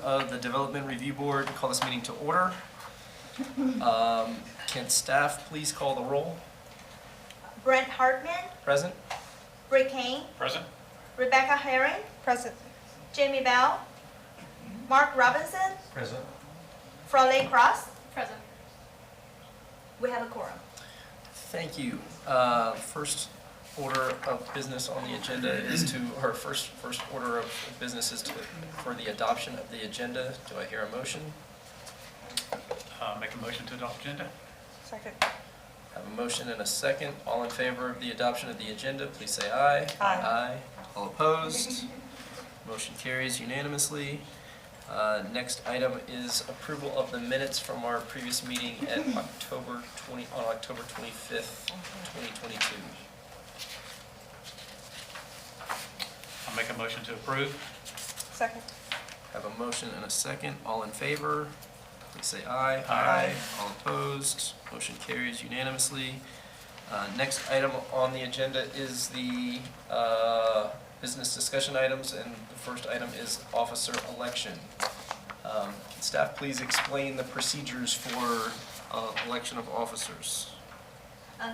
of the Development Review Board, call this meeting to order. Can staff please call the roll? Brent Hartman, Present. Rick Kane, Present. Rebecca Herring, Present. Jamie Bell, Mark Robinson, Present. Frole Cross. Present. We have a quorum. Thank you. First order of business on the agenda is first order of business is for the adoption of the agenda. Do I hear a motion? Make a motion to adopt agenda. Second. Have a motion and a second. All in favor of the adoption of the agenda, please say aye. Aye. Aye. All opposed? Motion carries unanimously. Next item is approval of the minutes from our previous meeting at October 25th, 2022. I'll make a motion to approve. Second. Have a motion and a second. All in favor, please say aye. Aye. All opposed? Motion carries unanimously. Next item on the agenda is the business discussion items, and the first item is officer election. Can staff please explain the procedures for election of officers?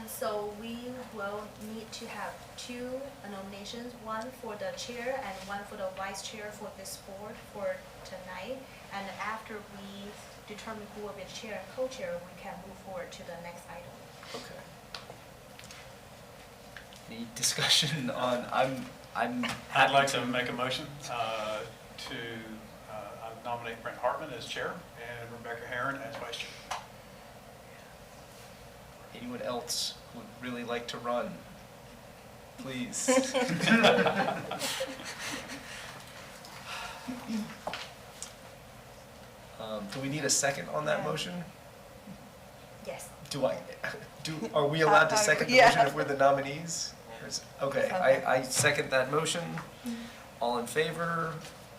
So we will need to have two nominations, one for the chair and one for the vice chair for this board for tonight. And after we determine who will be the chair and co-chair, we can move forward to the next item. Okay. Any discussion on, I'm I'd like happy to make a motion to nominate Brent Hartman as chair and Rebecca Herring as vice chair. Anyone else who would really like to run? Please. Do we need a second on that Yeah. motion? Yes. Are we allowed to second the Yeah. motion if we're the nominees? Okay, I second that motion. All in favor,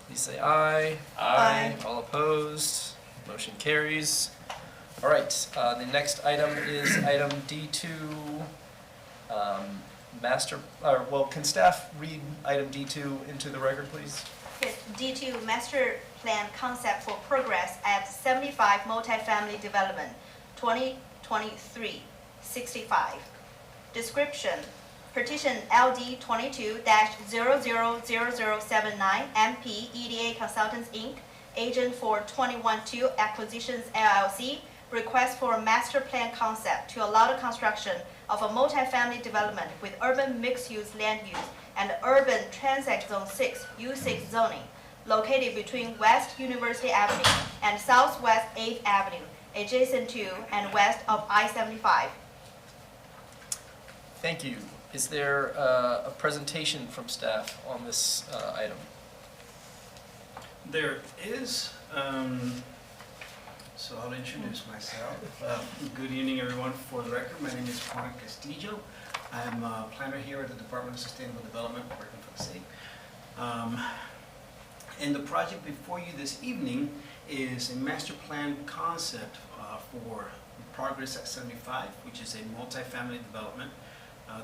please say aye. Aye. All opposed, motion carries. All right, the next item is item D2, can staff read item D2 into the record, please? Yes, D2 Master Plan Concept for Progress at 75 Multifamily Development, 2023-65. Description, petition LD 22-000079 MP EDA Consultants Inc., agent for 212 Acquisitions LLC, request for a master plan concept to allow the construction of a multifamily development with urban mixed-use land use and urban transit zone 6 U6 zoning located between West University Avenue and Southwest 8th Avenue, adjacent to and west of I-75. Thank you. Is there a presentation from staff on this item? There is, so I'll introduce myself. Good evening, everyone. For the record, my name is Juan Castillo. I'm a planner here at the Department of Sustainable Development, working for the city. And the project before you this evening is a master plan concept for Progress at 75, which is a multifamily development.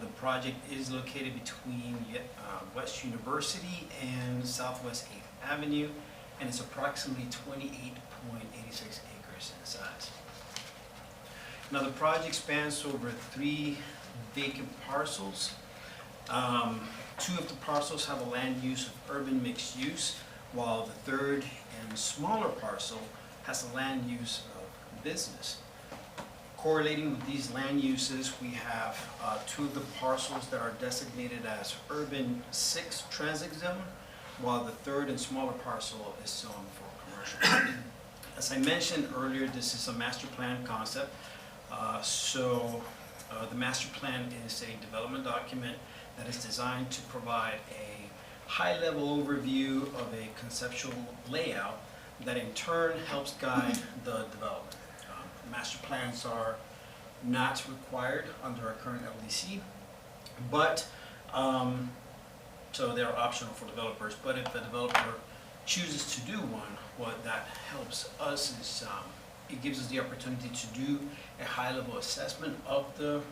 The project is located between West University and Southwest 8th Avenue, and it's approximately 28.86 acres in size. Now the project spans over 3 vacant parcels. 2 of the parcels have a land use of urban mixed use, while the third and smaller parcel has a land use of business. Correlating with these land uses, we have 2 of the parcels that are designated as urban 6 transit zone, while the third and smaller parcel is zoned for commercial. As I mentioned earlier, this is a master plan concept. The master plan is a development document that is designed to provide a high-level overview of a conceptual layout that in turn helps guide the development. Master plans are not required under our current LDC, but so they're optional for developers. But if the developer chooses to do one, what that helps us is it gives us the opportunity to do a high-level assessment of the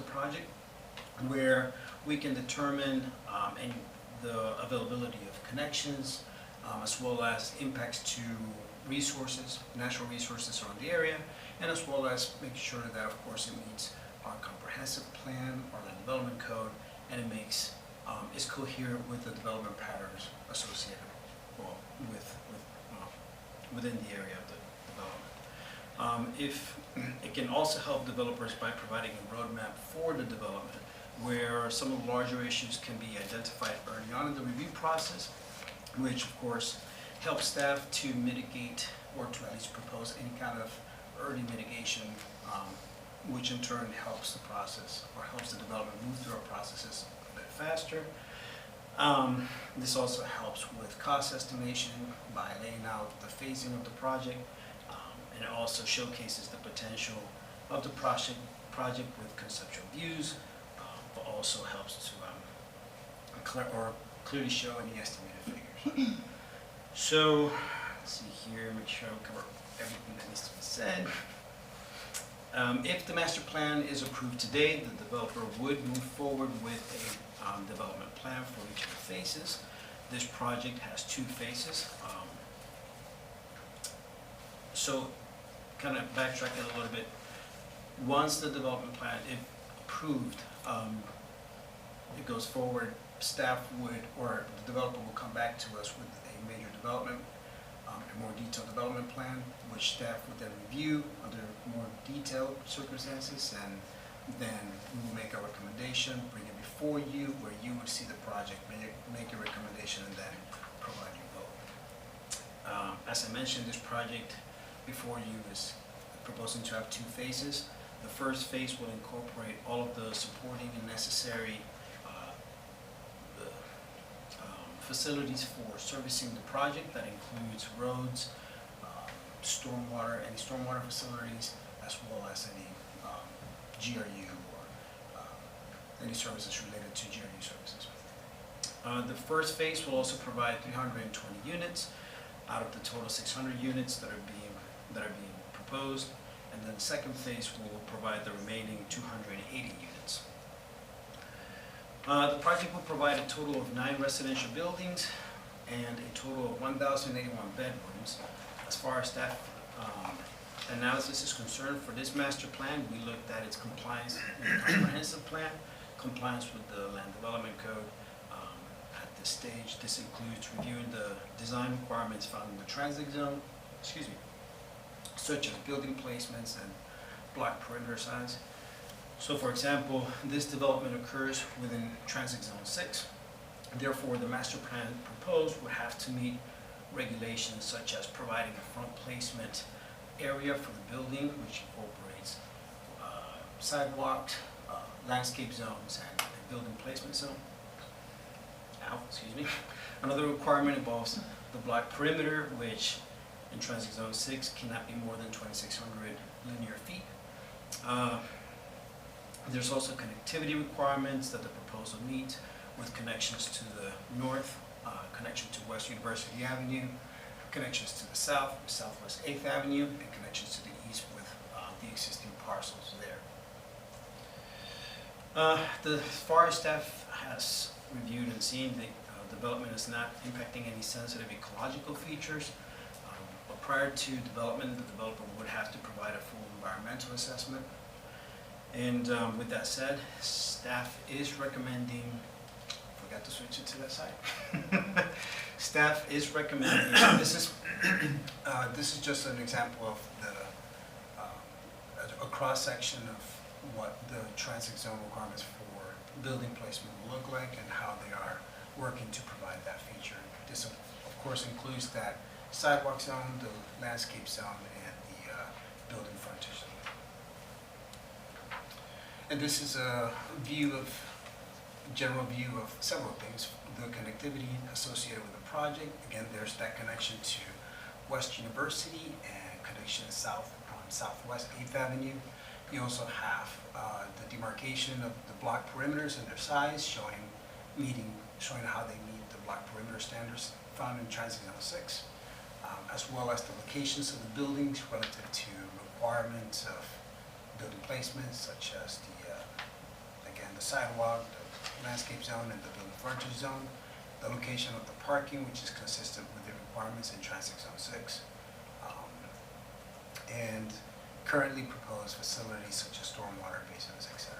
project, where we can determine the availability of connections, as well as impacts to resources, natural resources around the area, and as well as making sure that, of course, it meets our comprehensive plan, our land development code, and it makes, is coherent with the development patterns associated, well, within the area of the development. If it can also help developers by providing a roadmap for the development, where some of the larger issues can be identified early on in the review process, which of course helps staff to mitigate or to at least propose any kind of early mitigation, which in turn helps the process or helps the development move through our processes a bit faster. This also helps with cost estimation by laying out the phasing of the project, and it also showcases the potential of the project with conceptual views, but also helps to clearly show any estimated figures. So, let's see here, make sure I cover everything that needs to be said. If the master plan is approved today, the developer would move forward with a development plan for each of the phases. This project has 2 phases. So, kind of backtracking a little bit, once the development plan, if approved, it goes forward, staff would, or the developer will come back to us with a major development, a more detailed development plan, which staff would then review under more detailed circumstances, and then we will make a recommendation, bring it before you, where you would see the project, make a recommendation, and then provide your vote. As I mentioned, this project before you is proposing to have 2 phases. The first phase will incorporate all of the supporting and necessary facilities for servicing the project. That includes roads, any stormwater facilities, as well as any GRU or any services related to GRU services. The first phase will also provide 320 units out of the total 600 units that are being proposed, and then the second phase will provide the remaining 280 units. The project will provide a total of 9 residential buildings and a total of 1,081 bedrooms. As far as staff analysis is concerned, for this master plan, we looked at its compliance with the comprehensive plan, compliance with the land development code. At this stage, this includes reviewing the design requirements found in the transit zone, such as building placements and block perimeter size. So for example, this development occurs within Transit Zone 6. Therefore, the master plan proposed would have to meet regulations such as providing a front placement area for the building, which incorporates sidewalks, landscape zones, and a building placement zone. Another requirement involves the block perimeter, which in Transit Zone 6 cannot be more than 2,600 linear feet. There's also connectivity requirements that the proposal meets, with connections to the north, connection to West University Avenue, connections to the south, with Southwest 8th Avenue, and connections to the east with the existing parcels there. The forest staff has reviewed and seen the development is not impacting any sensitive ecological features. But prior to development, the developer would have to provide a full environmental assessment. And with that said, staff is recommending, forgot to switch it to that side. Staff is recommending, this is just an example of a cross-section of what the transit zone requirements for building placement will look like and how they are working to provide that feature. This of course includes that sidewalk zone, the landscape zone, and the building frontage zone. And this is a general view of several things. The connectivity associated with the project. Again, there's that connection to West University and connection south on Southwest 8th Avenue. You also have the demarcation of the block perimeters and their size, showing how they meet the block perimeter standards found in Transit Zone 6, as well as the locations of the buildings relative to requirements of building placements, such as the sidewalk, the landscape zone, and the building frontage zone, the location of the parking, which is consistent with the requirements in Transit Zone 6, and currently proposed facilities such as stormwater basins, etc.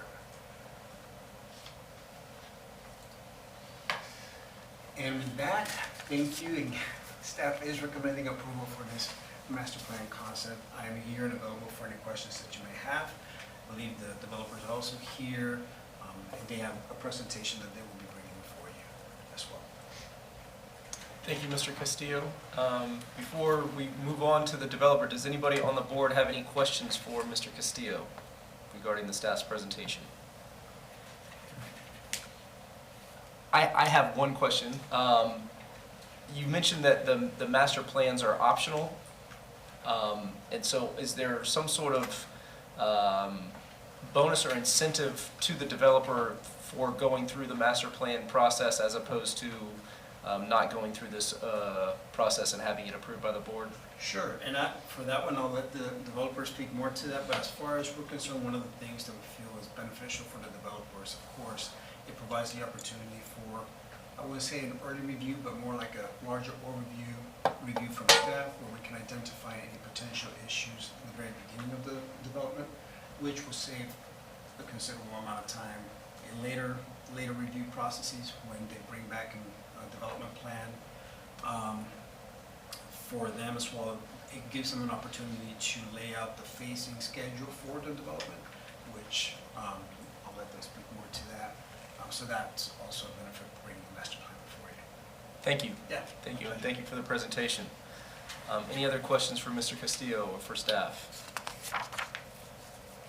And with that, thank you, and staff is recommending approval for this master plan concept. I am here and available for any questions that you may have. I believe the developers are also here, and they have a presentation that they will be bringing for you as well. Thank you, Mr. Castillo. Before we move on to the developer, does anybody on the board have any questions for Mr. Castillo regarding the staff's presentation? I have one question. You mentioned that the master plans are optional. And so is there some sort of bonus or incentive to the developer for going through the master plan process as opposed to not going through this process and having it approved by the board? Sure, and for that one, I'll let the developer speak more to that, but as far as we're concerned, one of the things that we feel is beneficial for the developers, of course, it provides the opportunity for, I wouldn't say an early review, but more like a larger review from staff, where we can identify any potential issues in the very beginning of the development, which will save a considerable amount of time in later review processes when they bring back a development plan for them as well. It gives them an opportunity to lay out the phasing schedule for the development, which I'll let them speak more to that. So that's also a benefit of bringing the master plan before you. Thank you. Yeah. Thank you, and thank you for the presentation. Any other questions for Mr. Castillo or for staff?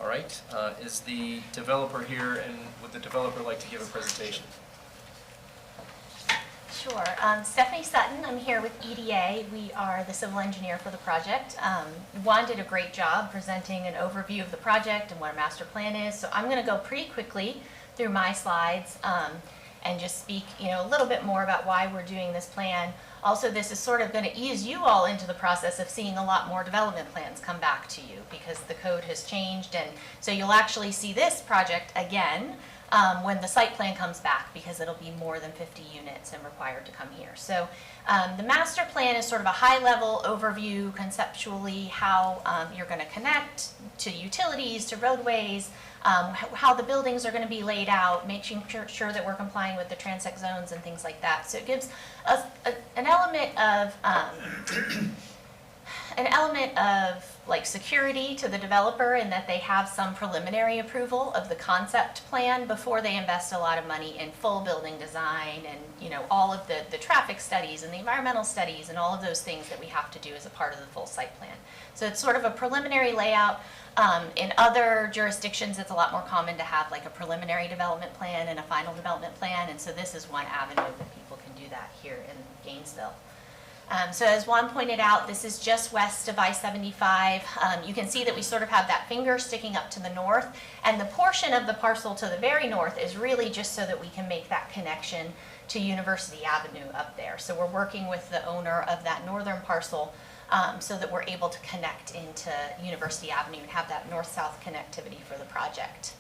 All right, is the developer here, and would the developer like to give a presentation? Sure. Stephanie Sutton, I'm here with EDA. We are the civil engineer for the project. Juan did a great job presenting an overview of the project and what a master plan is, so I'm going to go pretty quickly through my slides and just speak, a little bit more about why we're doing this plan. Also, this is sort of going to ease you all into the process of seeing a lot more development plans come back to you because the code has changed, and so you'll actually see this project again when the site plan comes back, because it'll be more than 50 units and required to come here. So the master plan is sort of a high-level overview conceptually how you're going to connect to utilities, to roadways, how the buildings are going to be laid out, making sure that we're complying with the transect zones and things like that. So it gives us an element of like security to the developer in that they have some preliminary approval of the concept plan before they invest a lot of money in full building design and all of the traffic studies and the environmental studies and all of those things that we have to do as a part of the full site plan. So it's sort of a preliminary layout. In other jurisdictions, it's a lot more common to have like a preliminary development plan and a final development plan, and so this is one avenue that people can do that here in Gainesville. So as Juan pointed out, this is just west of I-75. You can see that we sort of have that finger sticking up to the north, and the portion of the parcel to the very north is really just so that we can make that connection to University Avenue up there. So we're working with the owner of that northern parcel so that we're able to connect into University Avenue and have that north-south connectivity for the project.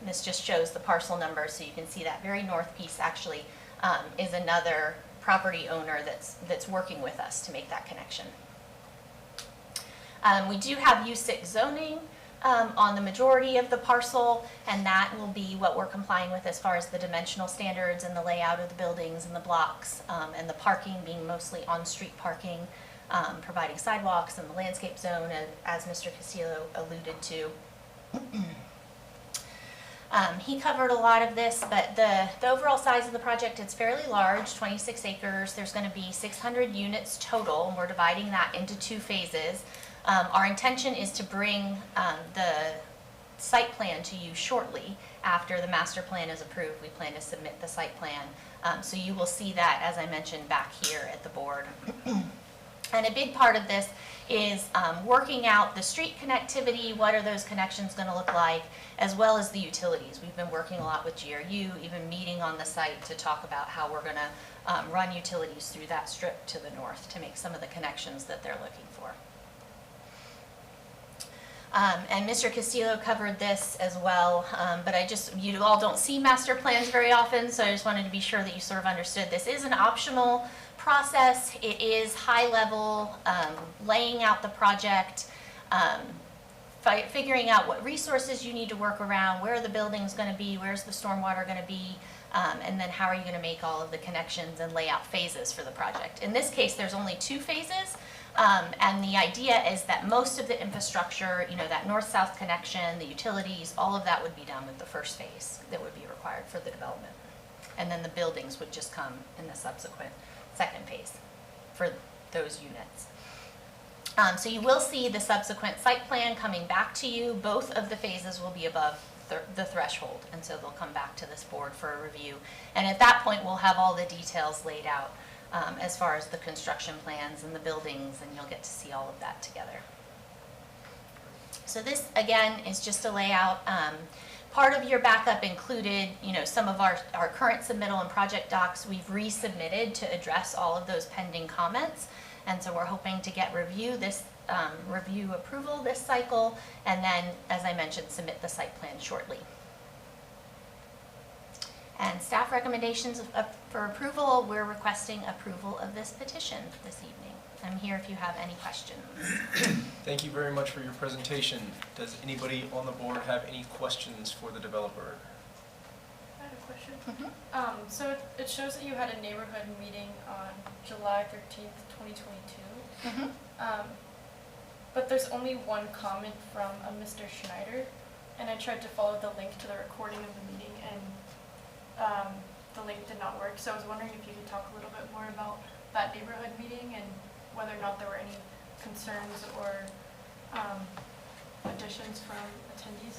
And this just shows the parcel number, so you can see that very north piece actually is another property owner that's working with us to make that connection. We do have U6 zoning on the majority of the parcel, and that will be what we're complying with as far as the dimensional standards and the layout of the buildings and the blocks, and the parking being mostly on-street parking, providing sidewalks and the landscape zone, as Mr. Castillo alluded to. He covered a lot of this, but the overall size of the project, it's fairly large, 26 acres. There's going to be 600 units total, and we're dividing that into 2 phases. Our intention is to bring the site plan to you shortly after the master plan is approved. We plan to submit the site plan. So you will see that, as I mentioned, back here at the board. And a big part of this is working out the street connectivity, what are those connections going to look like, as well as the utilities. We've been working a lot with GRU, even meeting on the site to talk about how we're going to run utilities through that strip to the north to make some of the connections that they're looking for. And Mr. Castillo covered this as well, but you all don't see master plans very often, so I just wanted to be sure that you sort of understood this is an optional process. It is high level, laying out the project, figuring out what resources you need to work around, where the building's going to be, where's the stormwater going to be, and then how are you going to make all of the connections and lay out phases for the project. In this case, there's only 2 phases, and the idea is that most of the infrastructure, that north-south connection, the utilities, all of that would be done with the first phase that would be required for the development. And then the buildings would just come in the subsequent second phase for those units. So you will see the subsequent site plan coming back to you. Both of the phases will be above the threshold, and so they'll come back to this board for a review. And at that point, we'll have all the details laid out as far as the construction plans and the buildings, and you'll get to see all of that together. So this, again, is just a layout. Part of your backup included, some of our current submittal and project docs we've resubmitted to address all of those pending comments. And so we're hoping to get review approval this cycle, and then, as I mentioned, submit the site plan shortly. And staff recommendations for approval, we're requesting approval of this petition this evening. I'm here if you have any questions. Thank you very much for your presentation. Does anybody on the board have any questions for the developer? I had a question. Mm-hmm. So it shows that you had a neighborhood meeting on July 13th, 2022. Mm-hmm. But there's only one comment from a Mr. Schneider, and I tried to follow the link to the recording of the meeting, and the link did not work. So I was wondering if you could talk a little bit more about that neighborhood meeting and whether or not there were any concerns or additions from attendees.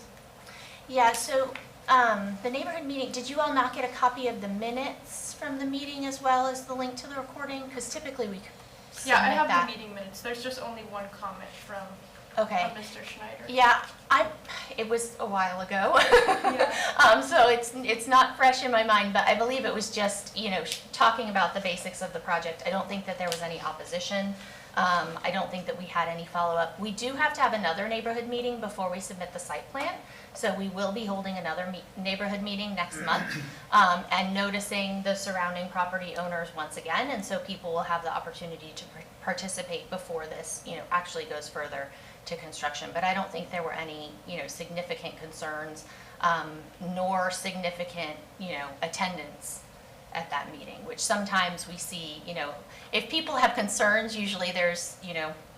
Yeah, so the neighborhood meeting, did you all not get a copy of the minutes from the meeting as well as the link to the recording? Because typically we could submit Yeah, I have that. the meeting minutes. There's just only one comment from Okay. Mr. Schneider. Yeah, it was a while ago. Yeah. So it's not fresh in my mind, but I believe it was just, talking about the basics of the project. I don't think that there was any opposition. I don't think that we had any follow-up. We do have to have another neighborhood meeting before we submit the site plan. So we will be holding another neighborhood meeting next month and noticing the surrounding property owners once again. And so people will have the opportunity to participate before this, actually goes further to construction. But I don't think there were any, significant concerns nor significant, attendance at that meeting, which sometimes we see, if people have concerns, usually there's,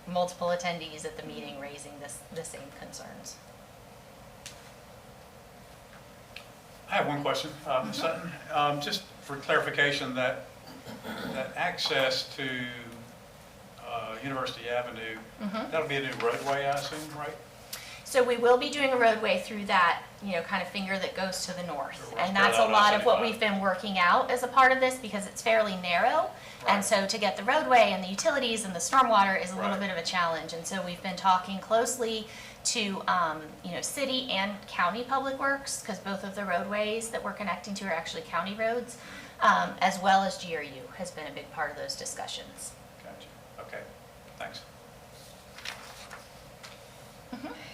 multiple attendees at the meeting raising the same concerns. I have one question, Ms. Sutton. Just for clarification, that access to University Avenue, that'll be a new roadway, I assume, right? So we will be doing a roadway through that, kind of finger that goes to the north. Sure, And spread that's a out lot of what 75. we've been working out as a part of this because it's fairly narrow. And Right. so to get the roadway and the utilities and the stormwater is a little Right. bit of a challenge. And so we've been talking closely to, city and county public works, because both of the roadways that we're connecting to are actually county roads, as well as GRU has been a big part of those discussions. Gotcha. Okay, thanks.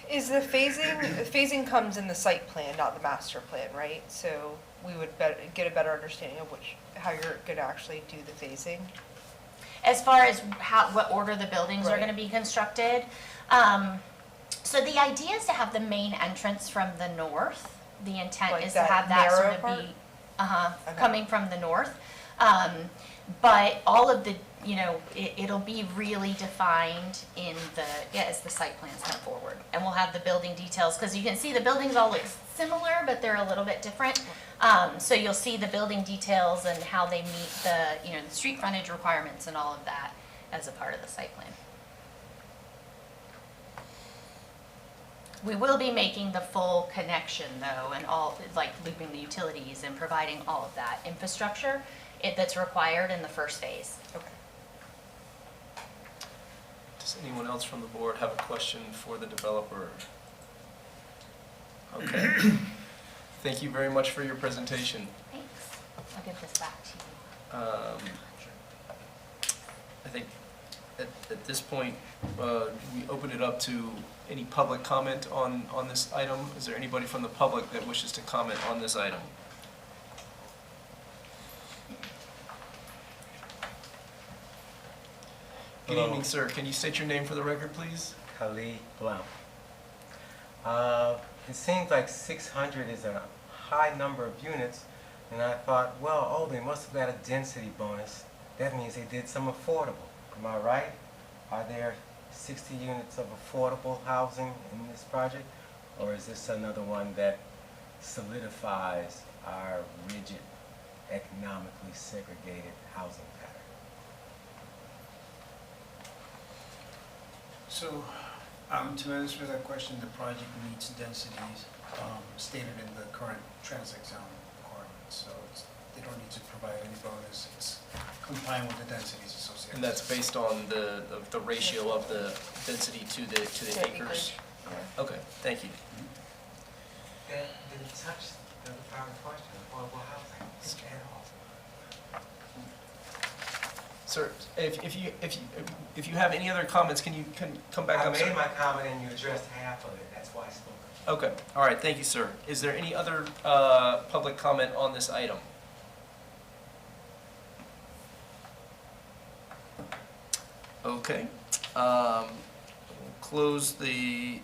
Is the phasing comes in the site plan, not the master plan, right? So we would get a better understanding of how you're going to actually do the phasing. As far as what order the buildings are Right. going to be constructed. So the idea is to have the main entrance from the north. The intent Like is to that have that sort narrow of part? be, Okay. coming from the north. But all of the, it'll be really defined as the site plans come forward. And we'll have the building details, because you can see the buildings all look similar, but they're a little bit different. So you'll see the building details and how they meet the street frontage requirements and all of that as a part of the site plan. We will be making the full connection though, and all, like looping the utilities and providing all of that infrastructure that's required in the first phase. Okay. Does anyone else from the board have a question for the developer? Okay. Thank you very much for your presentation. Thanks. I'll give this back to you. I think At this point, we open it up to any public comment on this item. Is there anybody from the public that wishes to comment on this item? Good Hello. evening, sir. Can you state your name for the record, please? Khalid Blount. It seems like 600 is a high number of units, and I thought, well, oh, they must have got a density bonus. That means they did some affordable. Am I right? Are there 60 units of affordable housing in this project? Or is this another one that solidifies our rigid, economically segregated housing pattern? So, to answer that question, the project meets densities stated in the current transect zone requirements. So they don't need to provide any bonus. It's compliant with the densities associated. And that's based on the ratio of the density to the acres? Yeah. Okay, thank you. That didn't touch the other part of the question, affordable housing, at all. Sir, if you have any other comments, can you come back I up, sir? made my comment and you addressed half of it, that's why I spoke. Okay, all right, thank you, sir. Is there any other public comment on this item? Okay. We'll close the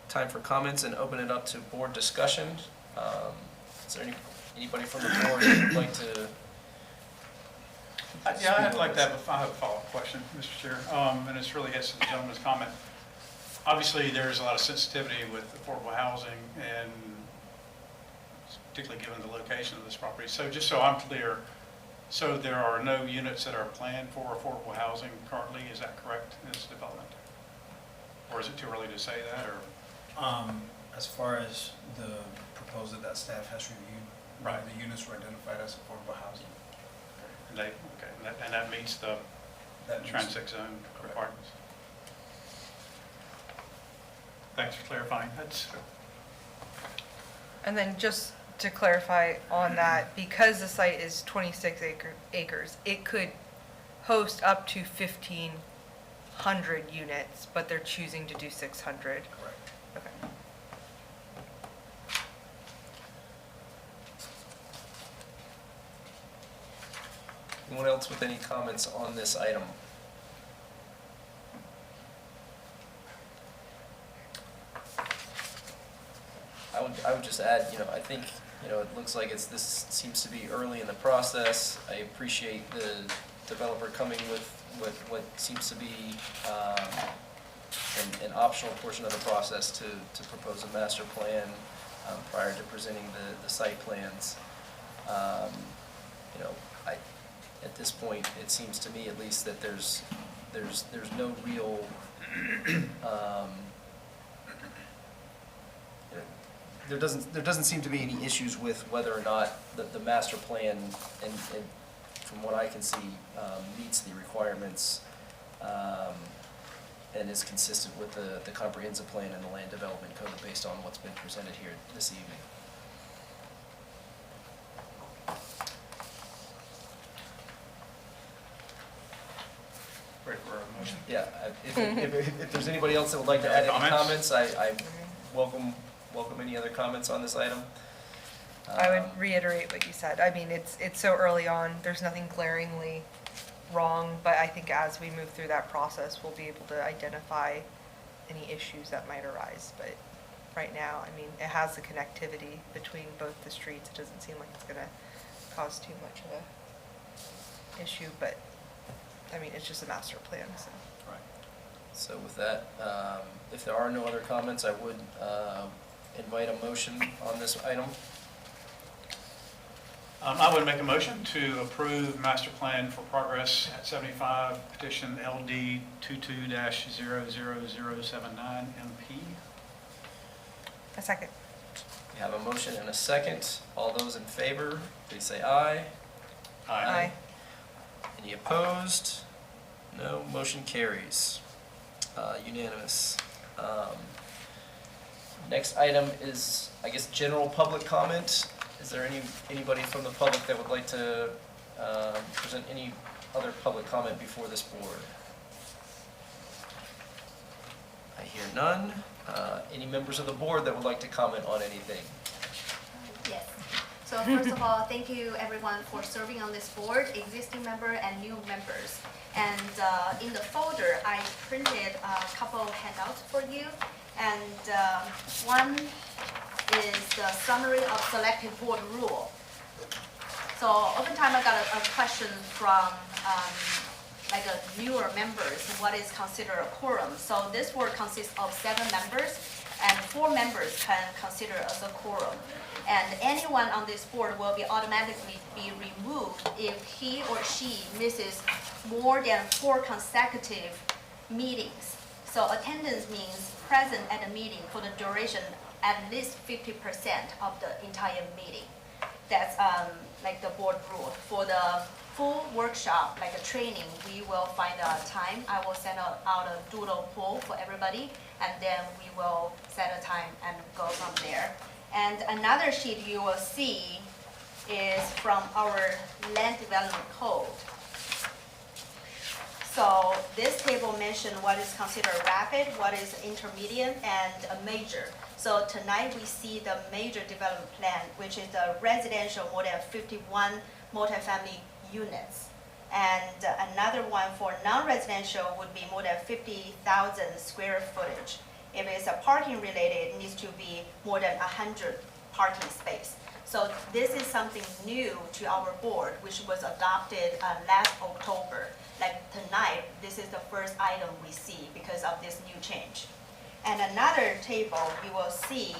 time for comments and open it up to board discussion. Is there anybody from the board who would like to? Yeah, I'd like to have a follow-up question, Mr. Chair, and this really gets to the gentleman's comment. Obviously, there's a lot of sensitivity with affordable housing, and particularly given the location of this property. So just so I'm clear, so there are no units that are planned for affordable housing currently, is that correct, in this development? Or is it too early to say that, or? As far as the proposal that staff has reviewed, Right. the units were identified as affordable housing. And they, okay, and that meets the That means- transect zone requirements? Thanks for clarifying. That's, And then just to clarify on that, because the site is 26 acres, it could host up to 1,500 units, but they're choosing to do 600. Correct. Okay. Anyone else with any comments on this item? I would just add, I think, it looks like this seems to be early in the process. I appreciate the developer coming with what seems to be an optional portion of the process to propose a master plan prior to presenting the site plans. At this point, it seems to me at least that there's no real there doesn't seem to be any issues with whether or not the master plan and from what I can see meets the requirements and is consistent with the comprehensive plan and the land development code based on what's been presented here this evening. ready for a motion? Yeah, if there's anybody else that would like to add any comments, I welcome any other comments on this item. I would reiterate what you said. I mean, it's so early on, there's nothing glaringly wrong, but I think as we move through that process, we'll be able to identify any issues that might arise. But right now, I mean, it has the connectivity between both the streets. It doesn't seem like it's gonna cause too much of a issue, but, I mean, it's just a master plan, so. Right. So with that, if there are no other comments, I would invite a motion on this item. I would make a motion to approve master plan for progress at 75 petition LD 22-00079 MP. A second. We have a motion and a second. All those in favor, please say aye. Aye. Any opposed? No, motion carries. Unanimous. Next item is, I guess, general public comment. Is there anybody from the public that would like to present any other public comment before this board? I hear none. Any members of the board that would like to comment on anything? Yes. So first of all, thank you everyone for serving on this board, existing member and new members. And in the folder, I printed a couple handouts for you. And one is the summary of selected board rule. So oftentimes I got a question from like a newer members, what is considered a quorum. So this board consists of 7 members, and 4 members can consider as a quorum. And anyone on this board will be automatically be removed if he or she misses more than 4 consecutive meetings. So attendance means present at a meeting for the duration at least 50% of the entire meeting. That's like the board rule. For the full workshop, like a training, we will find a time. I will send out a doodle poll for everybody, and then we will set a time and go from there. And another sheet you will see is from our land development code. So this table mentioned what is considered rapid, what is intermediate, and a major. So tonight we see the major development plan, which is the residential more than 51 multifamily units. And another one for non-residential would be more than 50,000 square footage. If it's a parking related, it needs to be more than 100 parking space. So this is something new to our board, which was adopted last October. Like tonight, this is the first item we see because of this new change. And another table you will see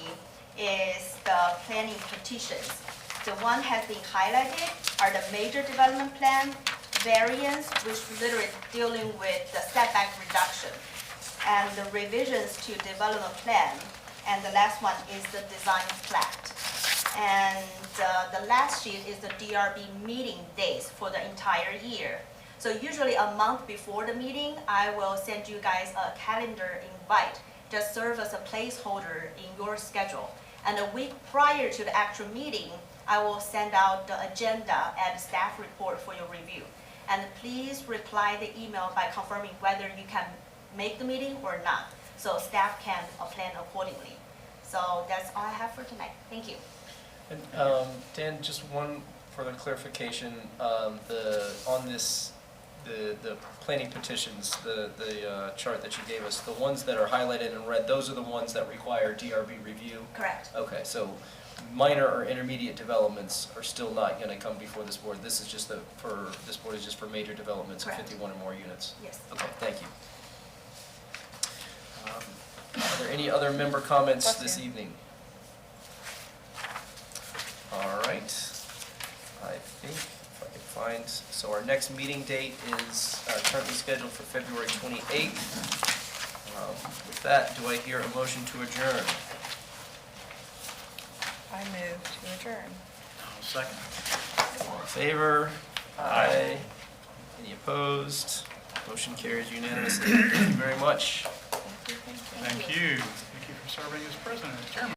is the planning petitions. The one has been highlighted are the major development plan, variance, which literally dealing with the setback reduction, and the revisions to development plan, and the last one is the design plat. And the last sheet is the DRB meeting days for the entire year. So usually a month before the meeting, I will send you guys a calendar invite. Just serve as a placeholder in your schedule. And a week prior to the actual meeting, I will send out the agenda and staff report for your review. And please reply the email by confirming whether you can make the meeting or not, so staff can plan accordingly. So that's all I have for tonight. Thank you. And Dan, just one further clarification, the planning petitions, the chart that you gave us, the ones that are highlighted in red, those are the ones that require DRB review? Correct. Okay, so minor or intermediate developments are still not going to come before this board. This is just this board is just for major developments of Correct. 51 or more units? Yes. Okay, thank you. Are there any other member comments this evening? All right. I think if I can find, so our next meeting date is currently scheduled for February 28th. With that, do I hear a motion to adjourn? I move to adjourn. I'll second. All in favor? Aye. Any opposed? Motion carries unanimously. Thank you very much. Thank you. Thank you for serving as president, chairman.